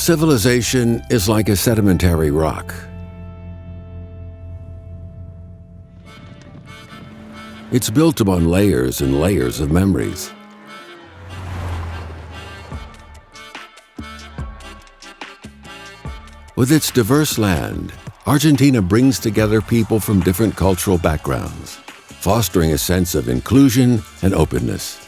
Civilization is like a sedimentary rock. It's built upon layers and layers of memories. With its diverse land, Argentina brings together people from different cultural backgrounds, fostering a sense of inclusion and openness.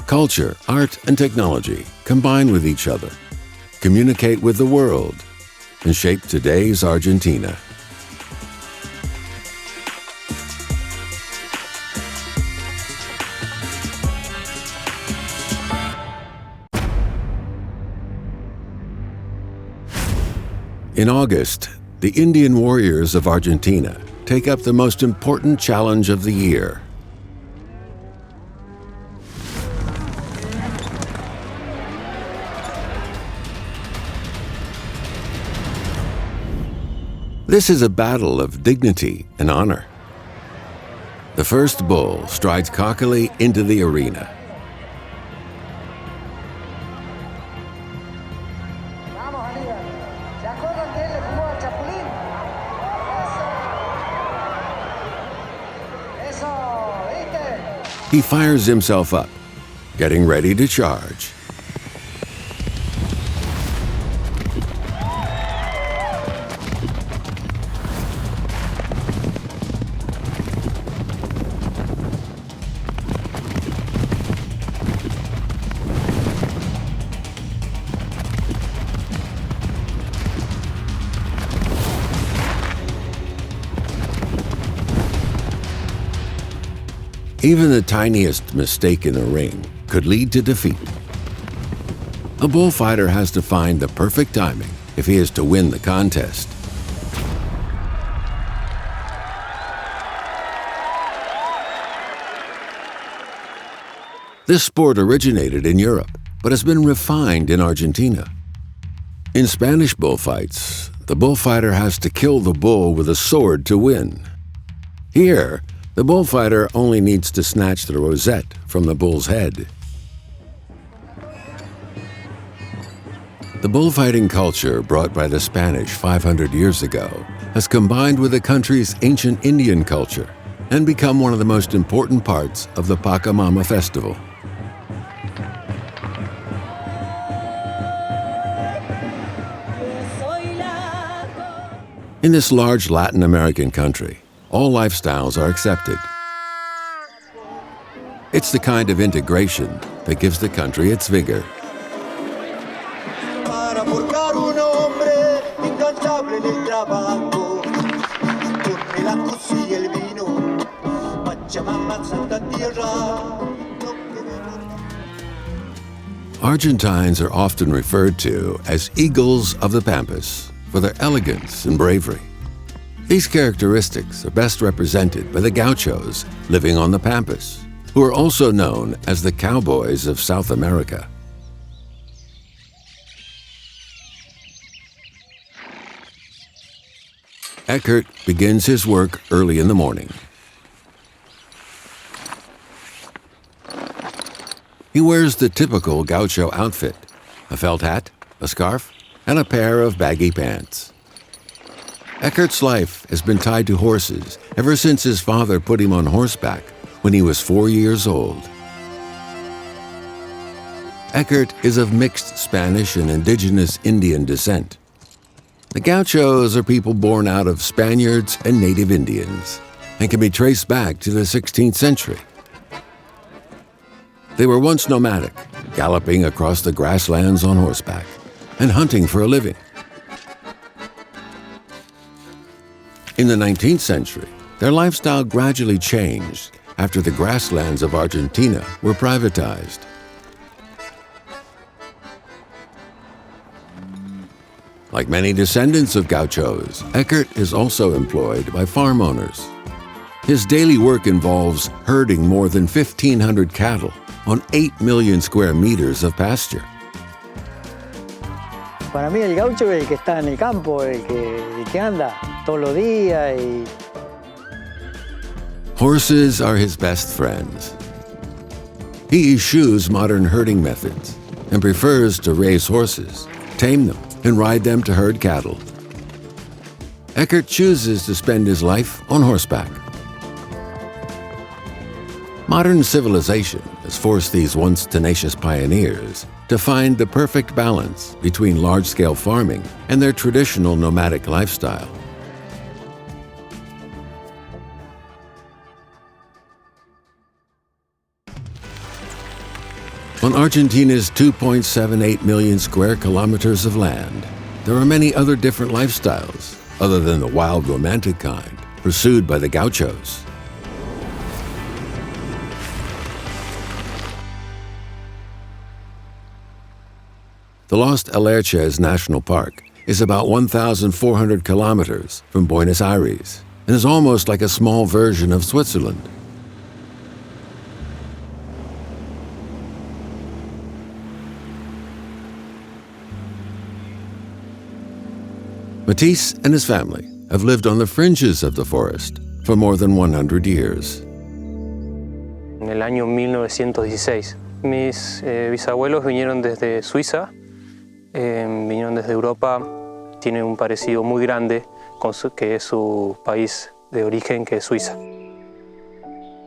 Culture, art, and technology combine with each other, communicate with the world, and shape today's Argentina. In August, the Indian warriors of Argentina take up the most important challenge of the year. This is a battle of dignity and honor. The first bull strides cockily into the arena. He fires himself up, getting ready to charge. Even the tiniest mistake in the ring could lead to defeat. A bullfighter has to find the perfect timing if he is to win the contest. This sport originated in Europe, but has been refined in Argentina. In Spanish bullfights, the bullfighter has to kill the bull with a sword to win. Here, the bullfighter only needs to snatch the rosette from the bull's head. The bullfighting culture brought by the Spanish 500 years ago has combined with the country's ancient Indian culture and become one of the most important parts of the Pachamama festival. In this large Latin American country, all lifestyles are accepted. It's the kind of integration that gives the country its vigor. Argentines are often referred to as eagles of the Pampas for their elegance and bravery. These characteristics are best represented by the gauchos living on the Pampas, who are also known as the cowboys of South America. Eckert begins his work early in the morning. He wears the typical gaucho outfit, a felt hat, a scarf, and a pair of baggy pants. Eckert's life has been tied to horses ever since his father put him on horseback when he was 4 years old. Eckert is of mixed Spanish and indigenous Indian descent. The gauchos are people born out of Spaniards and native Indians and can be traced back to the 16th century. They were once nomadic, galloping across the grasslands on horseback and hunting for a living. In the 19th century, their lifestyle gradually changed after the grasslands of Argentina were privatized. Like many descendants of gauchos, Eckert is also employed by farm owners. His daily work involves herding more than 1,500 cattle on 8 million square meters of pasture. Para mí el gaucho es el que está en el campo, el que anda todos los días y... Horses are his best friends. He eschews modern herding methods and prefers to raise horses, tame them, and ride them to herd cattle. Eckert chooses to spend his life on horseback. Modern civilization has forced these once tenacious pioneers to find the perfect balance between large-scale farming and their traditional nomadic lifestyle. On Argentina's 2.78 million square kilometers of land, there are many other different lifestyles, other than the wild romantic kind, pursued by the gauchos. The Los Alerces National Park is about 1,400 kilometers from Buenos Aires and is almost like a small version of Switzerland. Matisse and his family have lived on the fringes of the forest for more than 100 years. En el año 1916, mis bisabuelos vinieron desde Suiza, vinieron desde Europa, tienen un parecido muy grande con que es su país de origen, que es Suiza.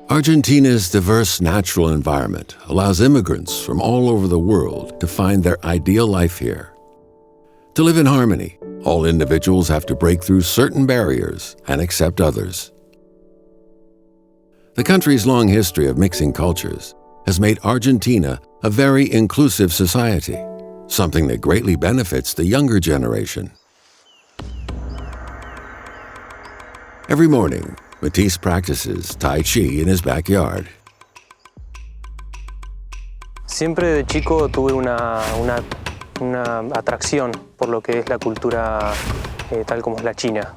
Argentina's diverse natural environment allows immigrants from all over the world to find their ideal life here. To live in harmony, all individuals have to break through certain barriers and accept others. The country's long history of mixing cultures has made Argentina a very inclusive society, something that greatly benefits the younger generation. Every morning, Matisse practices Tai Chi in his backyard. Siempre de chico tuve una atracción por lo que es la cultura tal como es la China.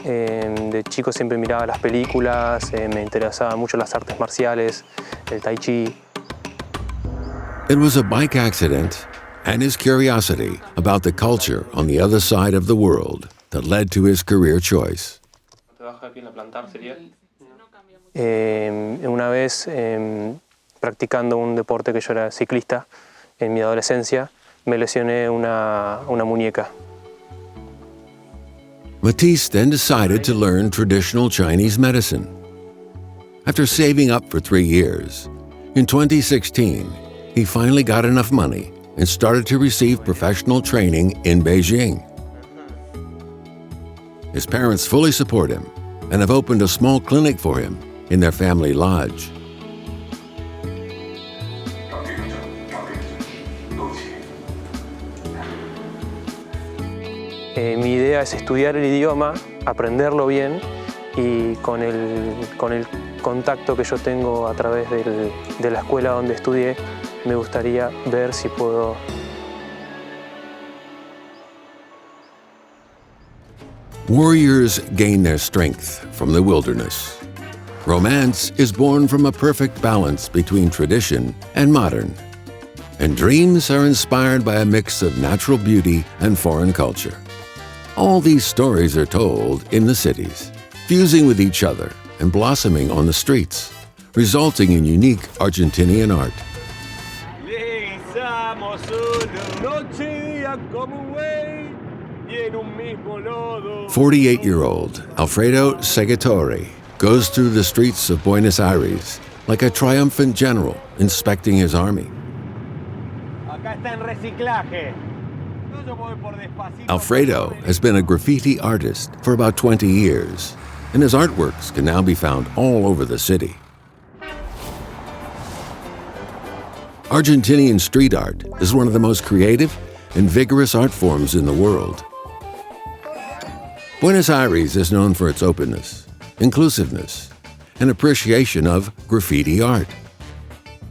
De chico siempre miraba las películas, me interesaban mucho las artes marciales, el Tai Chi. It was a bike accident and his curiosity about the culture on the other side of the world that led to his career choice. Una vez, practicando un deporte que yo era ciclista en mi adolescencia, me lesioné una muñeca. Matisse then decided to learn traditional Chinese medicine. After saving up for 3 years, in 2016, he finally got enough money and started to receive professional training in Beijing. His parents fully support him and have opened a small clinic for him in their family lodge. Mi idea es estudiar el idioma, aprenderlo bien y con el contacto que yo tengo a través de la escuela donde estudié, me gustaría ver si puedo. Warriors gain their strength from the wilderness. Romance is born from a perfect balance between tradition and modern. And dreams are inspired by a mix of natural beauty and foreign culture. All these stories are told in the cities, fusing with each other and blossoming on the streets, resulting in unique Argentinian art. 48-year-old Alfredo Segatori goes through the streets of Buenos Aires like a triumphant general inspecting his army. Alfredo has been a graffiti artist for about 20 years, and his artworks can now be found all over the city. Argentinian street art is one of the most creative and vigorous art forms in the world. Buenos Aires is known for its openness, inclusiveness, and appreciation of graffiti art.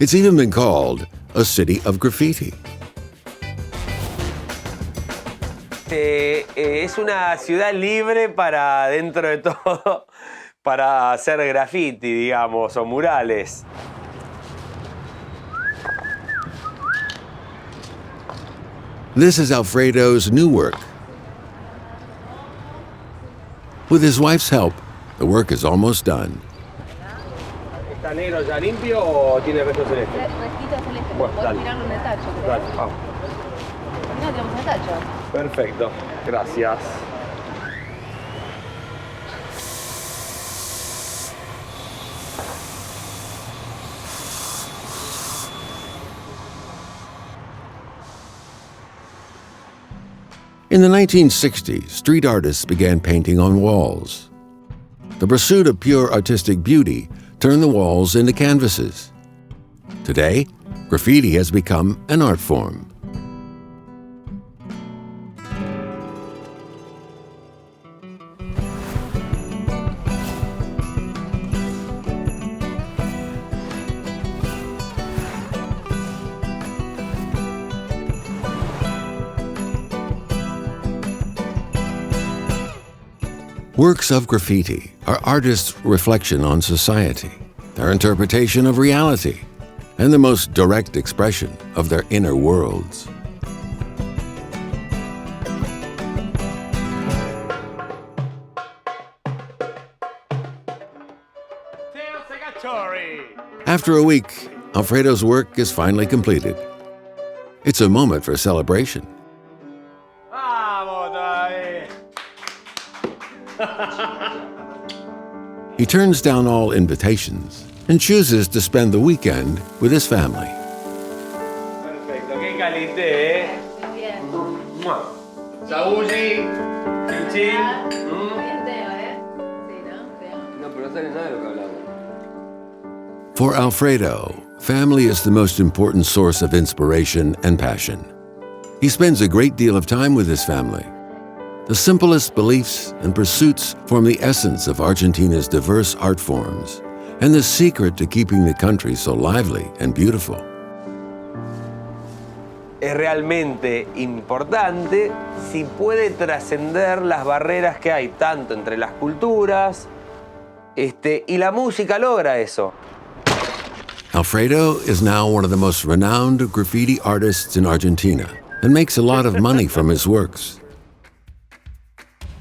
It's even been called a city of graffiti. Es una ciudad libre para, dentro de todo, para hacer graffiti, digamos, o murales. This is Alfredo's new work. With his wife's help, the work is almost done. ¿Está negro ya limpio o tiene resto celeste? Restito celeste. Bueno, Podés dale. tirarlo en el tacho, ¿crees? Dale, vamos. ¿Por qué no tiramos en el tacho? Perfecto, gracias. In the 1960s, street artists began painting on walls. The pursuit of pure artistic beauty turned the walls into canvases. Today, graffiti has become an art form. Works of graffiti are artists' reflection on society, their interpretation of reality, and the most direct expression of their inner worlds. After a week, Alfredo's work is finally completed. It's a moment for celebration. He turns down all invitations and chooses to spend the weekend with his family. Perfecto, qué calité, ¿eh? Muy bien. Saúl, chin. Bien Teo, ¿eh? Sí, ¿no? Teo. No, pero no sale nada de lo que hablamos. For Alfredo, family is the most important source of inspiration and passion. He spends a great deal of time with his family. The simplest beliefs and pursuits form the essence of Argentina's diverse art forms and the secret to keeping the country so lively and beautiful. Es realmente importante si puede trascender las barreras que hay tanto entre las culturas y la música logra eso. Alfredo is now one of the most renowned graffiti artists in Argentina and makes a lot of money from his works.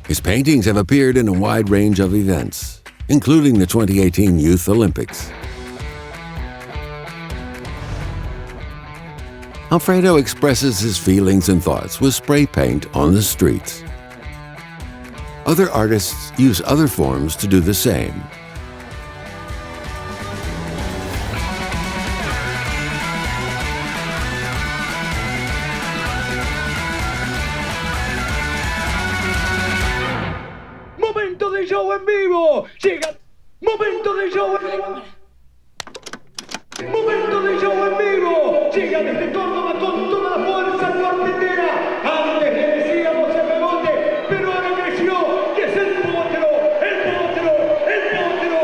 His paintings have appeared in a wide range of events, including the 2018 Youth Olympics. Alfredo expresses his feelings and thoughts with spray paint on the streets. Other artists use other forms to do the same. ¡Momento de show en vivo! ¡Llega! ¡Momento de show en vivo! ¡Momento de show en vivo! ¡Llega desde Córdoba con toda la fuerza cuartetera! Antes le decíamos el rebote, pero ahora creció y es el potro, el potro, el potro!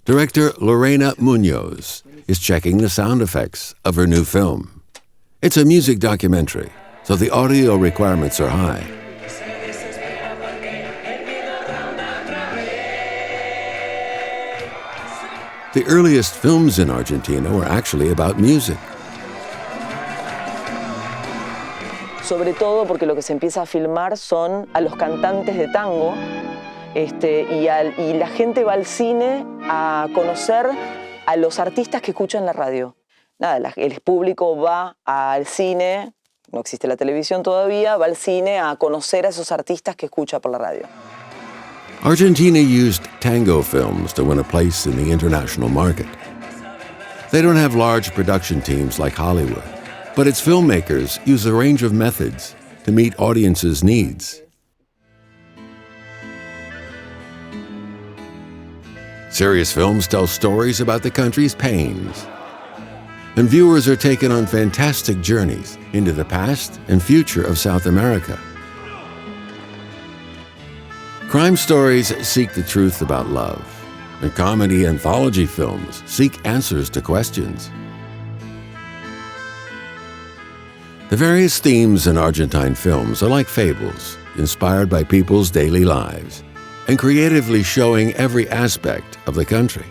Director Lorena Munoz is checking the sound effects of her new film. It's a music documentary, so the audio requirements are high. The earliest films in Argentina were actually about music. Sobre todo porque lo que se empieza a filmar son a los cantantes de tango y la gente va al cine a conocer a los artistas que escuchan la radio. Nada, el público va al cine, no existe la televisión todavía, va al cine a conocer a esos artistas que escucha por la radio. Argentina used tango films to win a place in the international market. They don't have large production teams like Hollywood, but its filmmakers use a range of methods to meet audiences' needs. Serious films tell stories about the country's pains, and viewers are taken on fantastic journeys into the past and future of South America. Crime stories seek the truth about love, and comedy anthology films seek answers to questions. The various themes in Argentine films are like fables, inspired by people's daily lives, and creatively showing every aspect of the country.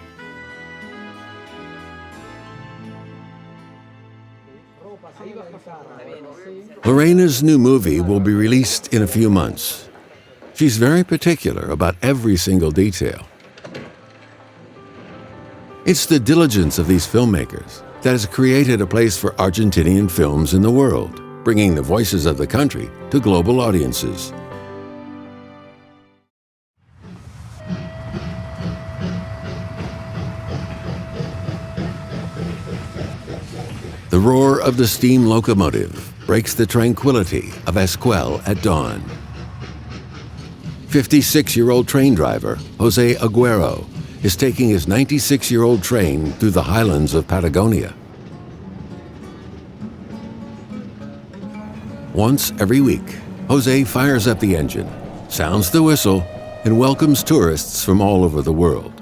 Lorena's new movie will be released in a few months. She's very particular about every single detail. It's the diligence of these filmmakers that has created a place for Argentinian films in the world, bringing the voices of the country to global audiences. The roar of the steam locomotive breaks the tranquility of Esquel at dawn. 56-year-old train driver Jose Aguero is taking his 96-year-old train through the highlands of Patagonia. Once every week, Jose fires up the engine, sounds the whistle, and welcomes tourists from all over the world.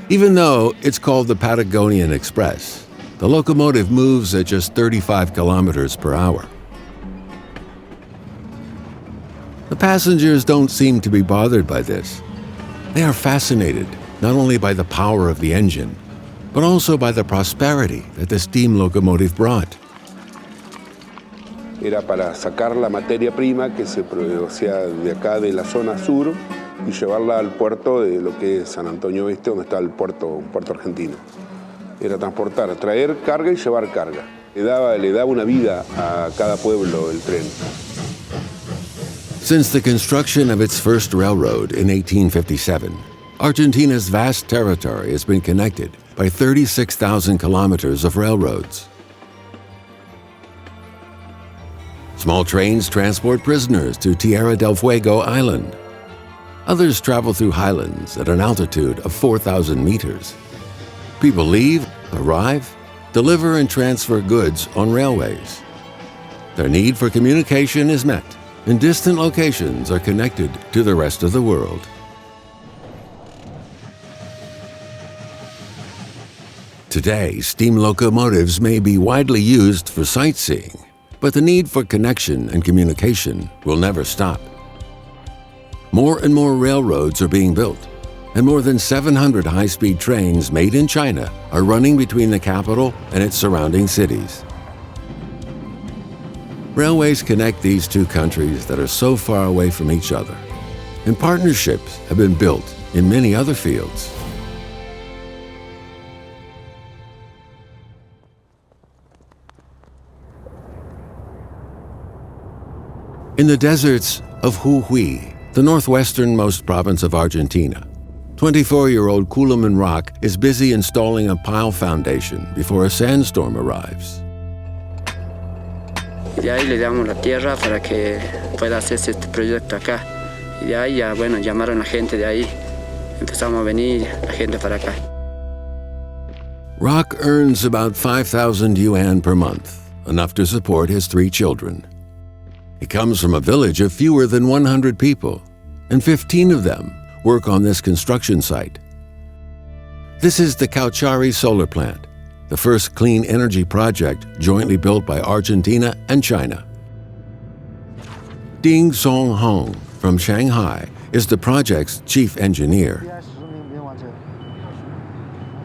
Even though it's called the Patagonian Express, the locomotive moves at just 35 kilometers per hour. The passengers don't seem to be bothered by this. They are fascinated not only by the power of the engine, but also by the prosperity that the steam locomotive brought. Era para sacar la materia prima que se producía de acá de la zona sur y llevarla al puerto de lo que es San Antonio Oeste, donde está el puerto argentino. Era transportar, traer carga y llevar carga. Le daba una vida a cada pueblo el tren. Since the construction of its first railroad in 1857, Argentina's vast territory has been connected by 36,000 kilometers of railroads. Small trains transport prisoners to Tierra del Fuego Island. Others travel through highlands at an altitude of 4,000 meters. People leave, arrive, deliver and transfer goods on railways. Their need for communication is met, and distant locations are connected to the rest of the world. Today, steam locomotives may be widely used for sightseeing, but the need for connection and communication will never stop. More and more railroads are being built, and more than 700 high-speed trains made in China are running between the capital and its surrounding cities. Railways connect these two countries that are so far away from each other, and partnerships have been built in many other fields. In the deserts of Jujuy, the northwesternmost province of Argentina, 24-year-old Culaman Rock is busy installing a pile foundation before a sandstorm arrives. Y de ahí le damos la tierra para que pueda hacerse este proyecto acá. Y de ahí ya, bueno, llamaron a la gente de ahí. Empezamos a venir la gente para acá. Rock earns about 5,000 yuan per month, enough to support his 3 children. He comes from a village of fewer than 100 people, and 15 of them work on this construction site. This is the Cauchari solar plant, the first clean energy project jointly built by Argentina and China. Ding Song Hong from Shanghai is the project's chief engineer.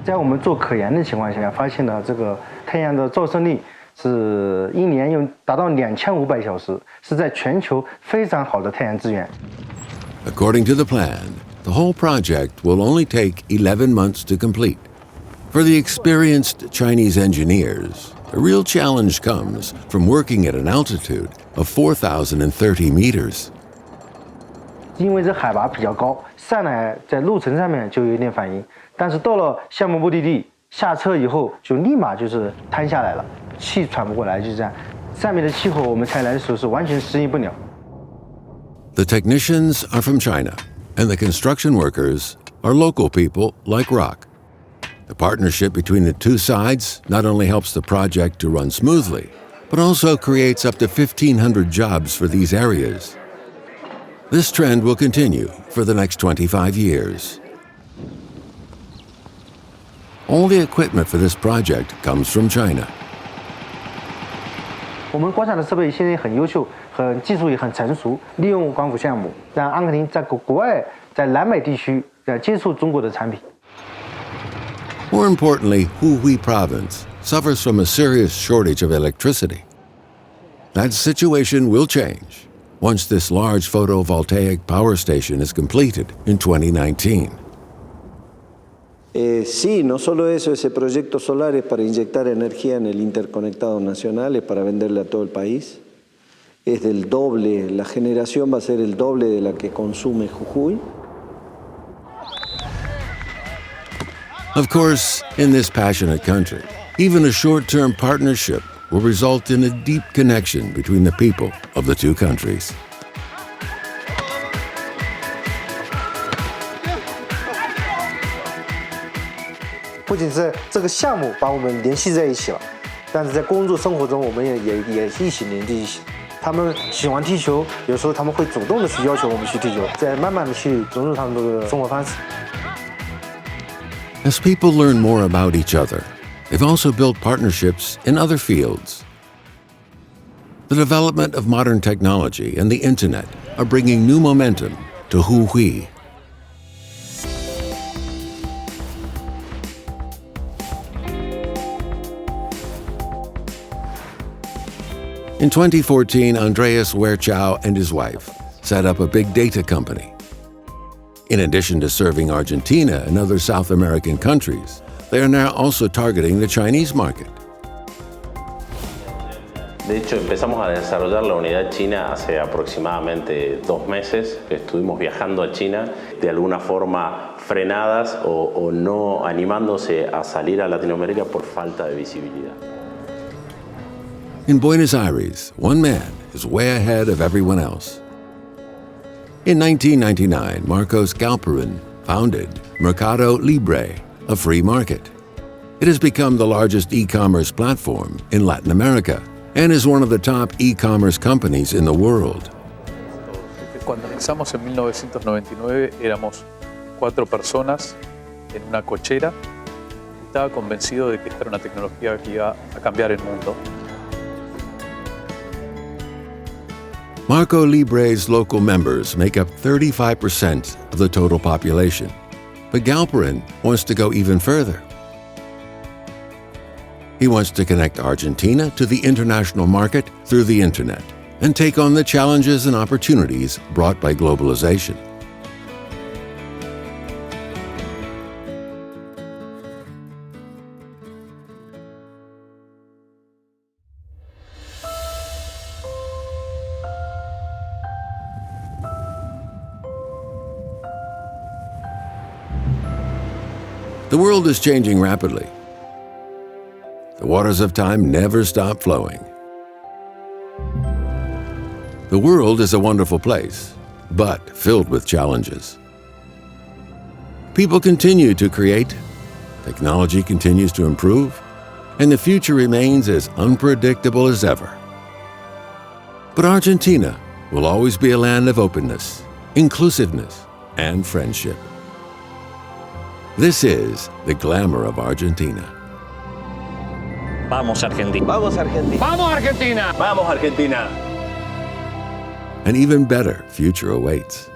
在我们做科研的情况下，发现了这个太阳的照射力是一年有达到2500小时，是在全球非常好的太阳资源。 According to the plan, the whole project will only take 11 months to complete. For the experienced Chinese engineers, the real challenge comes from working at an altitude of 4,030 meters. 因为这海拔比较高，上来在路程上面就有点反应，但是到了项目目的地下车以后，就立马就是瘫下来了，气喘不过来，就这样。上面的气候我们才来的时候是完全适应不了。 The technicians are from China, and the construction workers are local people like Rock. The partnership between the two sides not only helps the project to run smoothly, but also creates up to 1,500 jobs for these areas. This trend will continue for the next 25 years. All the equipment for this project comes from China. 我们国产的设备现在很优秀，技术也很成熟，利用光伏项目让阿根廷在国外在南美地区接触中国的产品。 More importantly, Jujuy province suffers from a serious shortage of electricity. That situation will change once this large photovoltaic power station is completed in 2019. Sí, no solo eso, ese proyecto solar es para inyectar energía en el interconectado nacional, es para venderle a todo el país. Es del doble, la generación va a ser el doble de la que consume Jujuy. Of course, in this passionate country, even a short-term partnership will result in a deep connection between the people of the two countries.不仅是这个项目把我们联系在一起了，但是在工作生活中，我们也一起连在一起。他们喜欢踢球，有时候他们会主动的去要求我们去踢球，再慢慢的去融入他们的生活方式。As people learn more about each other, they've also built partnerships in other fields. The development of modern technology and the internet are bringing new momentum to Jujuy. In 2014, Andreas Werchow and his wife set up a big data company. In addition to serving Argentina and other South American countries, they are now also targeting the Chinese market. De hecho, empezamos a desarrollar la unidad china hace aproximadamente 2 meses. Estuvimos viajando a China, de alguna forma frenadas o no animándose a salir a Latinoamérica por falta de visibilidad. In Buenos Aires, one man is way ahead of everyone else. In 1999, Marcos Galperin founded Mercado Libre, a free market. It has become the largest e-commerce platform in Latin America and is one of the top e-commerce companies in the world. Cuando empezamos en 1999 éramos 4 personas en una cochera. Estaba convencido de que esta era una tecnología que iba a cambiar el mundo. Marco Libre's local members make up 35% of the total population, but Galperin wants to go even further. He wants to connect Argentina to the international market through the internet and take on the challenges and opportunities brought by globalization. The world is changing rapidly. The waters of time never stop flowing. The world is a wonderful place, but filled with challenges. People continue to create, technology continues to improve, and the future remains as unpredictable as ever. But Argentina will always be a land of openness, inclusiveness, and friendship. This is the glamour of Argentina. Vamos Argentina. Vamos Argentina. Vamos Argentina. Vamos Argentina. An even better future awaits.